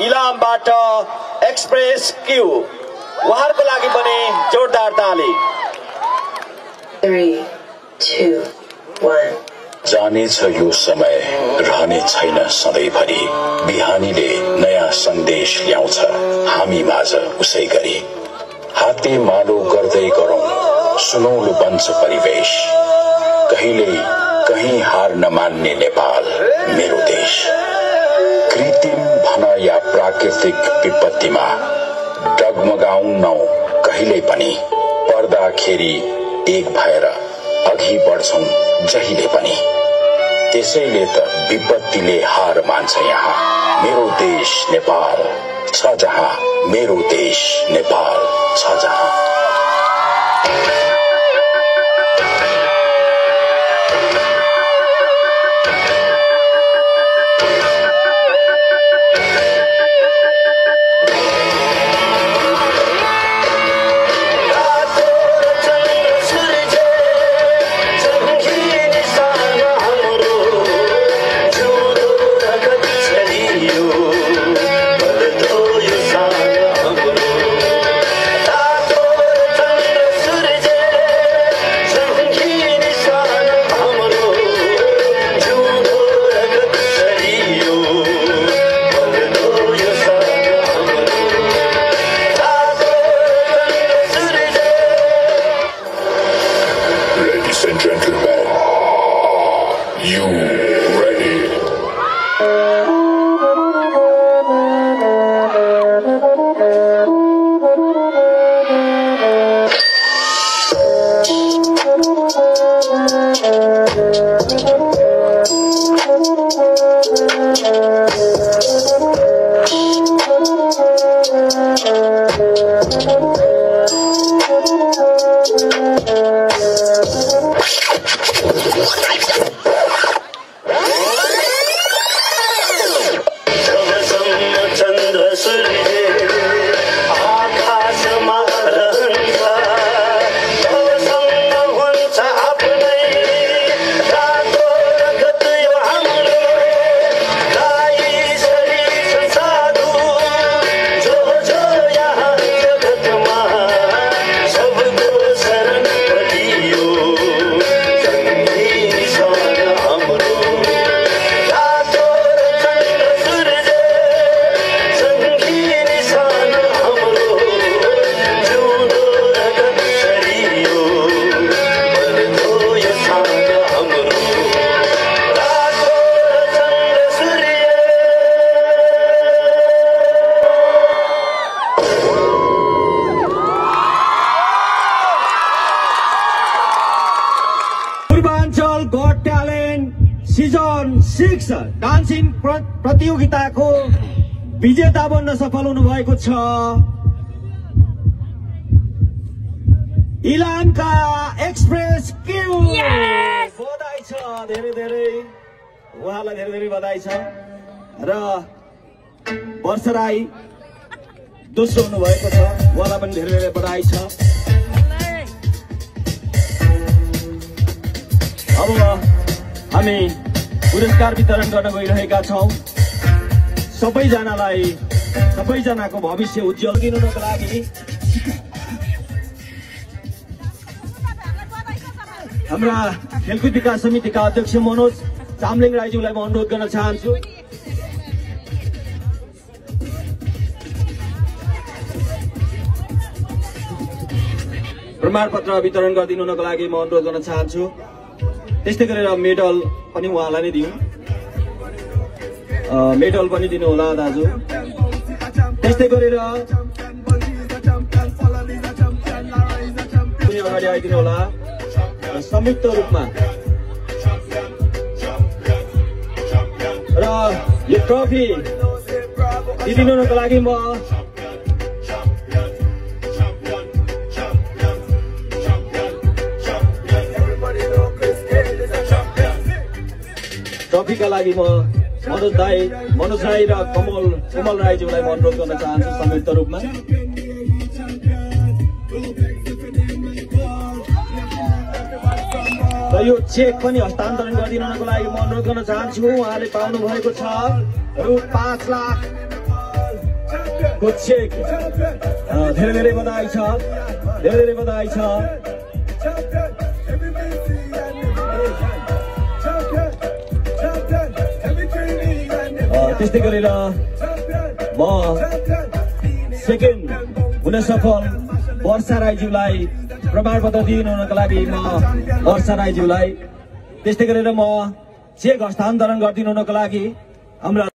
इलामबाट express Q उहाँहरूको लागि पनि जोरदार ताली। 3, 2, 1 जानेछ यो समय रहने छैन सधैँभरि बिहानीले नयाँ सन्देश ल्याउँछ हामी माझ उसै गरी हाते मालो गर्दै गरौं सुनौलो बन्छ परिवेश कहिल्यै कहीं हार नमान्ने नेपाल मेरो देश कृत्रिम भन या प्राकृतिक विपत्तिमा डगमगाउनौ कहिल्यै पनि पर्दाखेरी एक भएर अघि बढ्छौं जहिले पनि त्यसैले त विपत्तिले हार मान्छ यहाँ मेरो देश नेपाल छ जहाँ मेरो देश नेपाल छ जहाँ डान्सिङ प्रतियोगिताको विजेता बन्न सफल हुनुभएको छ इलामका एक्सप्रेस क्यू। बधाई छ धेरै धेरै उहाँलाई धेरै धेरै बधाई छ र वर्ष राई दोस्रो हुनुभएको छ उहाँलाई पनि धेरै धेरै बधाई छ। अब हामी पुरस्कार वितरण गर्न गइरहेका छौं। सबैजनाको भविष्य उज्जवल दिनुको लागि हाम्रा खेलकुद विकास समितिका अध्यक्ष मनोज चामलिङ राईज्यूलाई म अनुरोध गर्न चाहन्छु। प्रमाणपत्र वितरण गरिदिनुको लागि म अनुरोध गर्न चाहन्छु। त्यस्तै गरेर मेडल पनि उहाँलाई नै दिउँ, मेडल पनि दिनु होला दाजु। त्यस्तै गरेर अगाडि आइदिनु होला संयुक्त रूपमा र यो ट्रफी दिदिनुको लागि म ट्रफीका लागि म मनोज राई र कमल राईज्यूलाई म अनुरोध गर्न चाहन्छु संयुक्त रूपमा। र यो चेक पनि हस्तान्तरण गरिदिनुको लागि म अनुरोध गर्न चाहन्छु। उहाँले पाउनु भएको छ रु 5 लाख कोचेक धेरै धेरै बधाई छ, धेरै धेरै बधाई छ। त्यस्तै गरेर म सेकेन्ड हुन सफल वर्षा राईज्यूलाई प्रमाणपत्र दिनुहुनको लागि म वर्षा राईज्यूलाई, त्यस्तै गरेर म चेक हस्तान्तरण गरिदिनुहुनको लागि हाम्रा